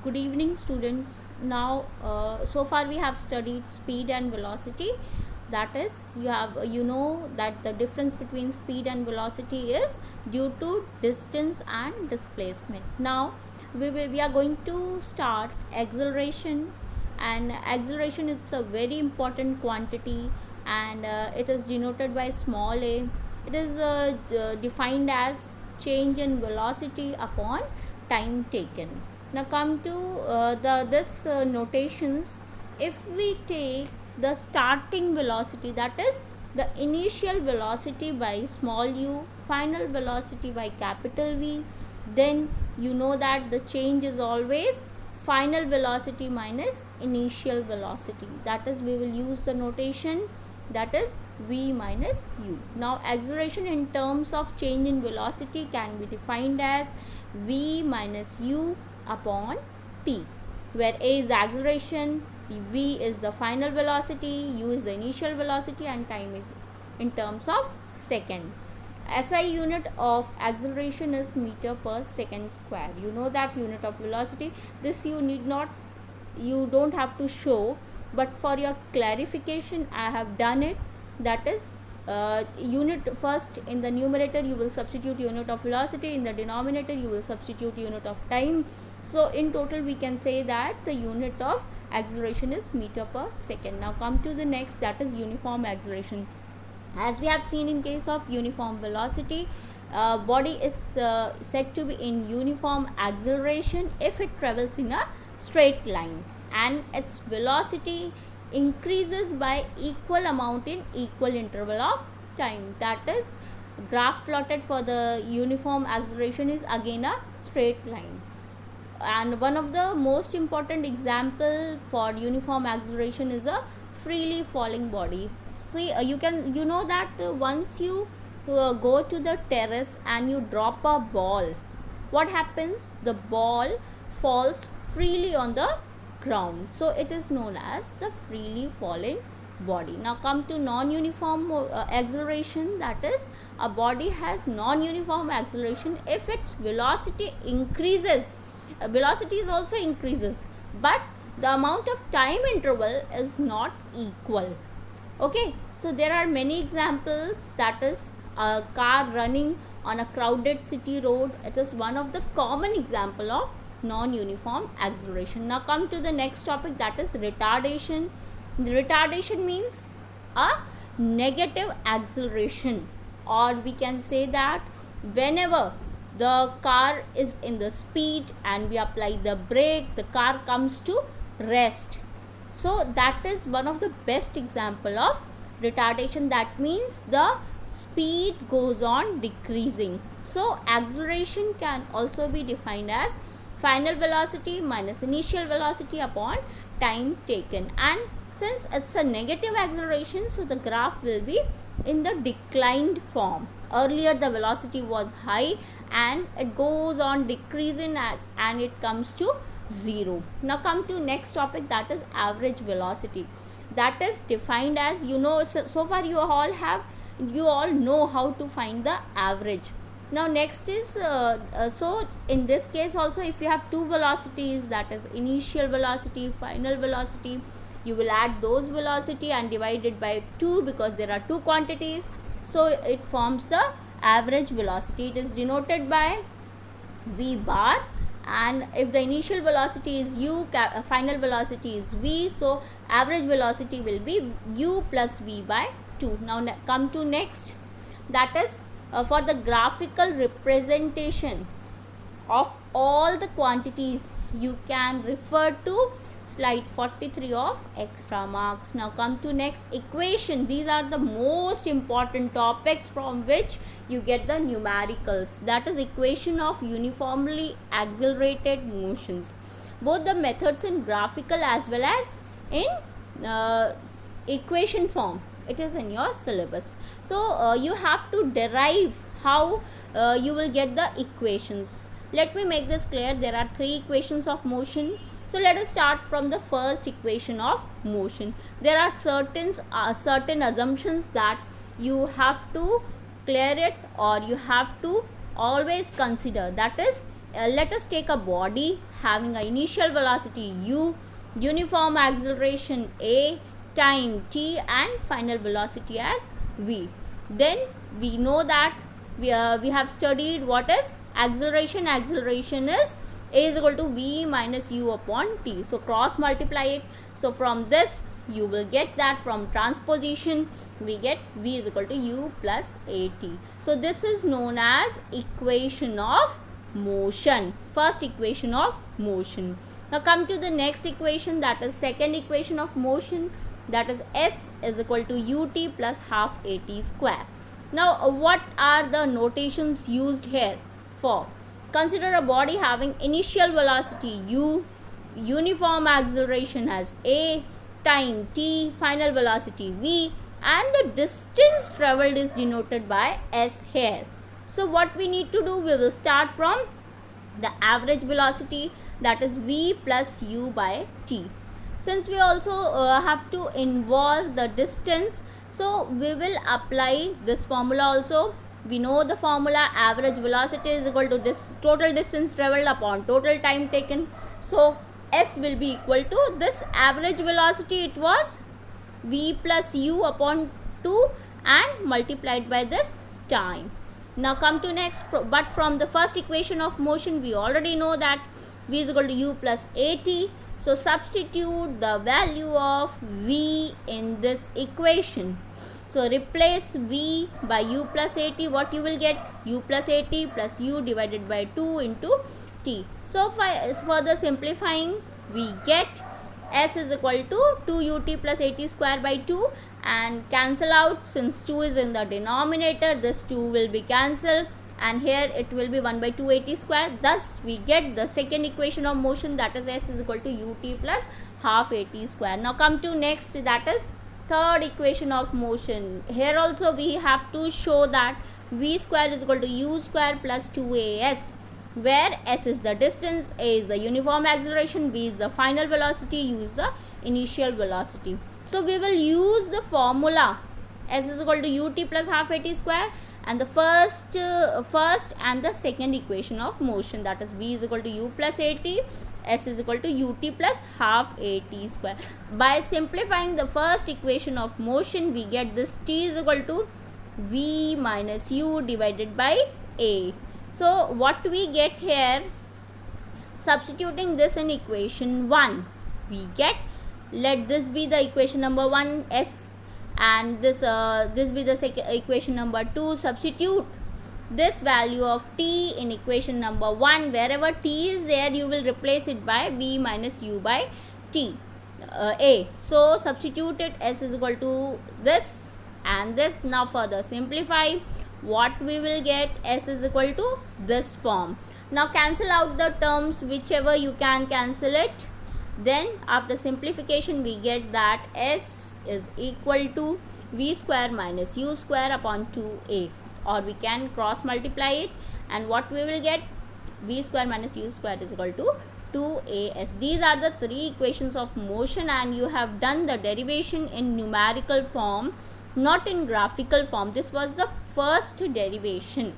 Good evening, students. Now, so far we have studied speed and velocity. That is, you know that the difference between speed and velocity is due to distance and displacement. Now, we are going to start acceleration, and acceleration is a very important quantity, and it is denoted by small a. It is defined as change in velocity upon time taken. Now come to the this notations. If we take the starting velocity, that is the initial velocity by small u, final velocity by capital V, then you know that the change is always final velocity minus initial velocity. That is, we will use the notation that is v minus u. Now acceleration in terms of change in velocity can be defined as v minus u upon t, where a is acceleration, v is the final velocity, u is the initial velocity, and time is in terms of second. SI unit of acceleration is meter per second square. You know that unit of velocity. This you don't have to show, but for your clarification I have done it. That is unit, first in the numerator you will substitute unit of velocity, in the denominator you will substitute unit of time. So in total we can say that the unit of acceleration is meter per second. Now come to the next, that is uniform acceleration. As we have seen in case of uniform velocity, body is said to be in uniform acceleration if it travels in a straight line and its velocity increases by equal amount in equal interval of time. That is, graph plotted for the uniform acceleration is again a straight line. And one of the most important example for uniform acceleration is a freely falling body. See, you know that once you go to the terrace and you drop a ball, what happens? The ball falls freely on the ground, so it is known as the freely falling body. Now come to non-uniform acceleration. That is, a body has non-uniform acceleration if its velocity increases. Velocity is also increases, but the amount of time interval is not equal. Okay, so there are many examples. That is, a car running on a crowded city road. It is one of the common example of non-uniform acceleration. Now come to the next topic, that is retardation. Retardation means a negative acceleration, or we can say that whenever the car is in the speed and we apply the brake, the car comes to rest. So that is one of the best example of retardation. That means the speed goes on decreasing. So acceleration can also be defined as final velocity minus initial velocity upon time taken. And since it's a negative acceleration, so the graph will be in the declined form. Earlier the velocity was high and it goes on decreasing and it comes to 0. Now come to next topic, that is average velocity. That is defined as, you know, so far you all know how to find the average. Now next is so in this case also, if you have two velocities, that is initial velocity, final velocity, you will add those velocity and divide it by 2 because there are two quantities, so it forms the average velocity. It is denoted by v bar, and if the initial velocity is u, final velocity is v, so average velocity will be u plus v by 2. Now come to next, that is for the graphical representation of all the quantities, you can refer to slide 43 of extra marks. Now come to next, equation. These are the most important topics from which you get the numericals. That is equation of uniformly accelerated motions. Both the methods in graphical as well as in equation form, it is in your syllabus. So you have to derive how you will get the equations. Let me make this clear. There are three equations of motion. So let us start from the first equation of motion. There are certain assumptions that you have to clear it, or you have to always consider. That is, let us take a body having an initial velocity u, uniform acceleration a, time t, and final velocity as v. Then we know that we have studied what is acceleration. Acceleration is a is equal to v minus u upon t. So cross multiply it. So from this you will get that from transposition we get v is equal to u plus at. So this is known as equation of motion, first equation of motion. Now come to the next equation, that is second equation of motion, that is s is equal to ut plus half at square. Now what are the notations used here for? Consider a body having initial velocity u, uniform acceleration as a, time t, final velocity v, and the distance travelled is denoted by s here. So what we need to do, we will start from the average velocity, that is v plus u by t. Since we also have to involve the distance, so we will apply this formula also. We know the formula, average velocity is equal to total distance travelled upon total time taken. So s will be equal to this average velocity, it was v plus u upon 2 and multiplied by this time. Now come to next, but from the first equation of motion we already know that v is equal to u plus at. So substitute the value of v in this equation. So replace v by u plus at, what you will get? U plus at plus u divided by 2 into t. So further simplifying, we get s is equal to 2 ut plus at square by 2, and cancel out, since 2 is in the denominator, this 2 will be cancelled, and here it will be 1 by 2 at square. Thus we get the second equation of motion, that is s is equal to ut plus half at square. Now come to next, that is third equation of motion. Here also we have to show that v square is equal to u square plus 2as, where s is the distance, a is the uniform acceleration, v is the final velocity, u is the initial velocity. So we will use the formula s is equal to ut plus half at square and the first and the second equation of motion, that is v is equal to u plus at, s is equal to ut plus half at square. By simplifying the first equation of motion, we get this t is equal to v minus u divided by a. So what we get here, substituting this in equation 1, we get, let this be the equation number 1 s, and this be the second equation number 2. Substitute this value of t in equation number 1. Wherever t is there, you will replace it by v minus u by t, a. So substitute it, s is equal to this and this. Now further simplify, what we will get, s is equal to this form. Now cancel out the terms, whichever you can cancel it. Then after simplification we get that s is equal to v square minus u square upon 2a, or we can cross multiply it, and what we will get, v square minus u square is equal to 2as. These are the three equations of motion, and you have done the derivation in numerical form, not in graphical form. This was the first derivation.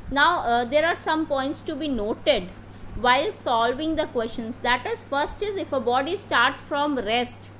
Now there are some points to be noted while solving the questions. That is, first is, if a body starts from rest,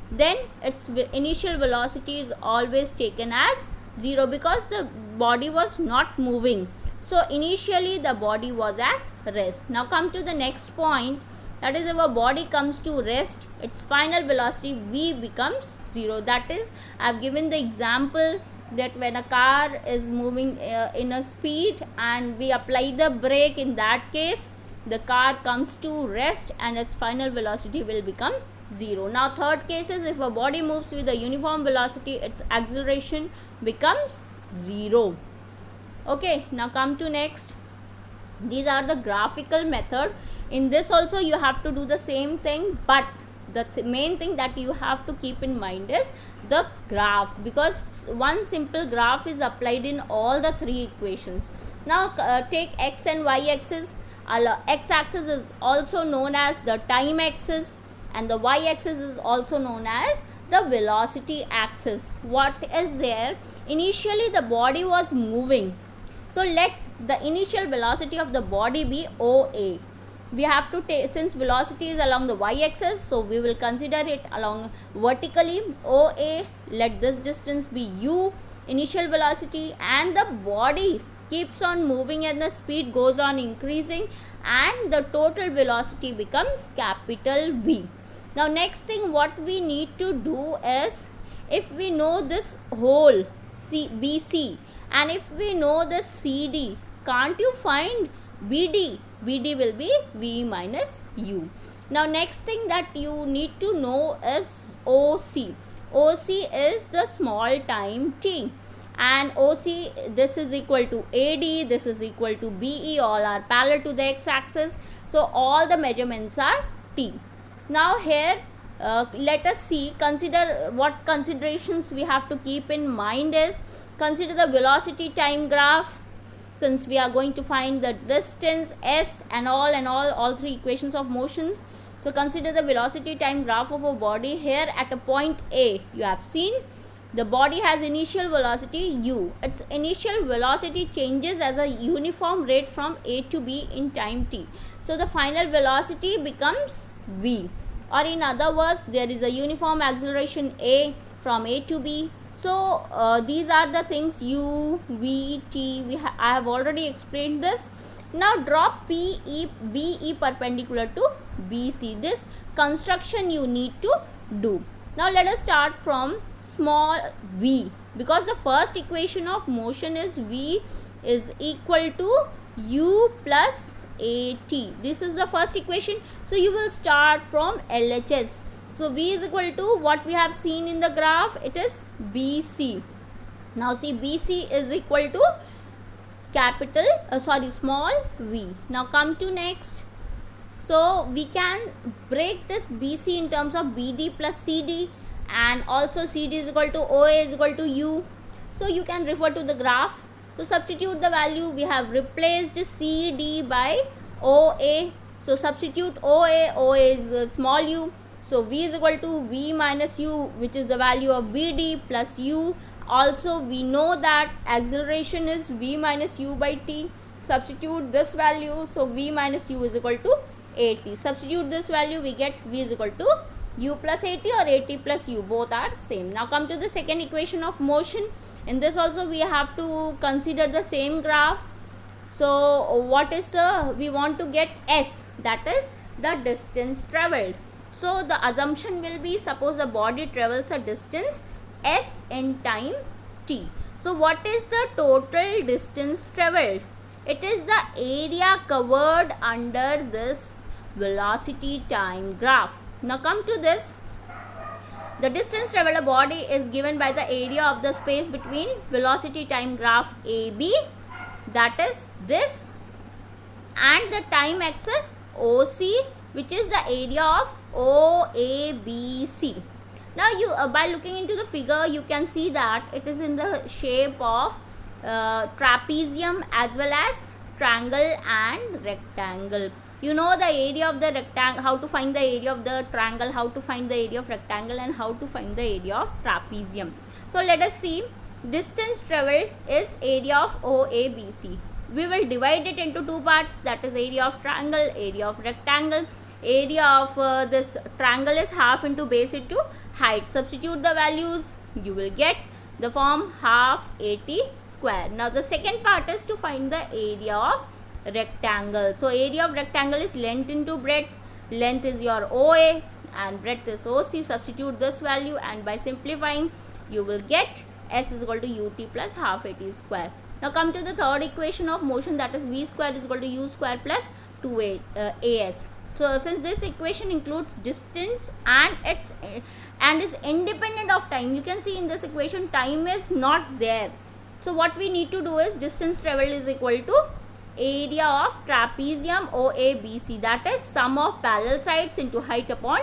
then its initial velocity is always taken as 0 because the body was not moving. So initially the body was at rest. Now come to the next point, that is, if a body comes to rest, its final velocity v becomes 0. That is, I have given the example that when a car is moving in a speed and we apply the brake, in that case the car comes to rest and its final velocity will become 0. Now third case is, if a body moves with a uniform velocity, its acceleration becomes 0. Okay, now come to next. These are the graphical method. In this also you have to do the same thing, but the main thing that you have to keep in mind is the graph, because one simple graph is applied in all the three equations. Now take x and y axis. X axis is also known as the time axis, and the y axis is also known as the velocity axis. What is there? Initially the body was moving, so let the initial velocity of the body be OA. We have to take, since velocity is along the y-axis, so we will consider it along vertically. OA, let this distance be u, initial velocity, and the body keeps on moving and the speed goes on increasing, and the total velocity becomes capital V. Now next thing what we need to do is, if we know this whole BC and if we know this CD, can't you find BD? BD will be V minus U. Now next thing that you need to know is OC. OC is the small time t, and OC, this is equal to AD, this is equal to BE, all are parallel to the x-axis, so all the measurements are t. Now here let us see, consider what considerations we have to keep in mind is, consider the velocity time graph, since we are going to find the distance s and all three equations of motions. So consider the velocity time graph of a body. Here at a point A, you have seen the body has initial velocity u. Its initial velocity changes as a uniform rate from A to B in time t. So the final velocity becomes v, or in other words, there is a uniform acceleration A from A to B. So these are the things u, v, t. I have already explained this. Now drop BE perpendicular to BC. This construction you need to do. Now let us start from small v, because the first equation of motion is v is equal to u plus at. This is the first equation. So you will start from LHS. So v is equal to what we have seen in the graph, it is BC. Now see, BC is equal to small v. Now come to next. So we can break this BC in terms of BD plus CD, and also CD is equal to OA is equal to U. So you can refer to the graph. So substitute the value. We have replaced CD by OA. So substitute OA. OA is small u. So V is equal to V minus U, which is the value of BD plus U. Also we know that acceleration is V minus U by T. Substitute this value. So V minus U is equal to AT. Substitute this value, we get V is equal to U plus AT or AT plus U. Both are same. Now come to the second equation of motion. In this also we have to consider the same graph. So what is we want to get S, that is the distance travelled. So the assumption will be, suppose the body travels a distance S in time t. So what is the total distance travelled? It is the area covered under this velocity time graph. Now come to this. The distance travelled a body is given by the area of the space between velocity time graph AB, that is this, and the time axis OC, which is the area of OABC. Now you by looking into the figure, you can see that it is in the shape of trapezium as well as triangle and rectangle. You know the area of the rectangle, how to find the area of the triangle, how to find the area of rectangle, and how to find the area of trapezium. So let us see. Distance travelled is area of OABC. We will divide it into two parts, that is area of triangle, area of rectangle. Area of this triangle is half into base into height. Substitute the values, you will get the form half AT square. Now the second part is to find the area of rectangle. So area of rectangle is length into breadth. Length is your OA and breadth is OC. Substitute this value, and by simplifying you will get S is equal to UT plus half AT square. Now come to the third equation of motion, that is V square is equal to U square plus 2AS. So since this equation includes distance and is independent of time, you can see in this equation time is not there. So what we need to do is distance travelled is equal to area of trapezium OABC, that is sum of parallel sides into height upon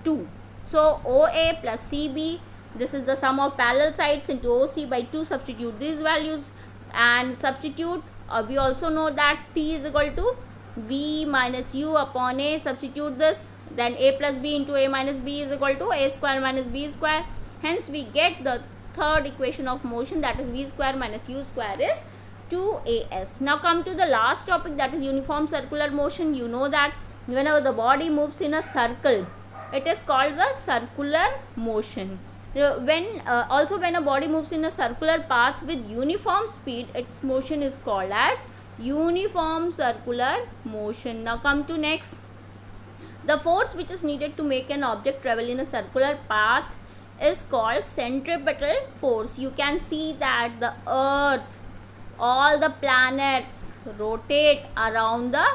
2. So OA plus CB, this is the sum of parallel sides into OC by 2. Substitute these values and substitute. We also know that T is equal to V minus U upon A. Substitute this, then A plus B into A minus B is equal to A square minus B square. Hence we get the third equation of motion, that is V square minus U square is 2as. Now come to the last topic, that is uniform circular motion. You know that whenever the body moves in a circle, it is called the circular motion. Also when a body moves in a circular path with uniform speed, its motion is called as uniform circular motion. Now come to next. The force which is needed to make an object travel in a circular path is called centripetal force. You can see that the earth, all the planets rotate around the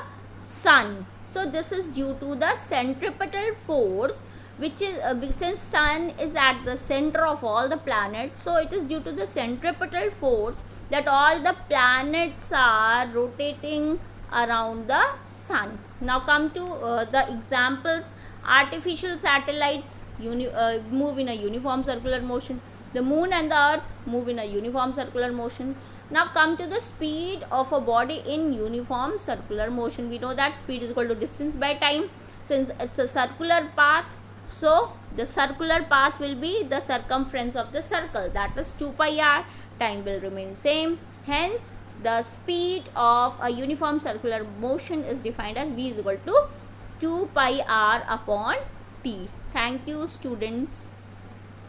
sun. So this is due to the centripetal force, which is since sun is at the center of all the planets, so it is due to the centripetal force that all the planets are rotating around the sun. Now come to the examples. Artificial satellites move in a uniform circular motion. The moon and the earth move in a uniform circular motion. Now come to the speed of a body in uniform circular motion. We know that speed is equal to distance by time. Since it's a circular path, so the circular path will be the circumference of the circle, that is 2 pi r. Time will remain same. Hence the speed of a uniform circular motion is defined as v is equal to 2 pi r upon t. Thank you, students.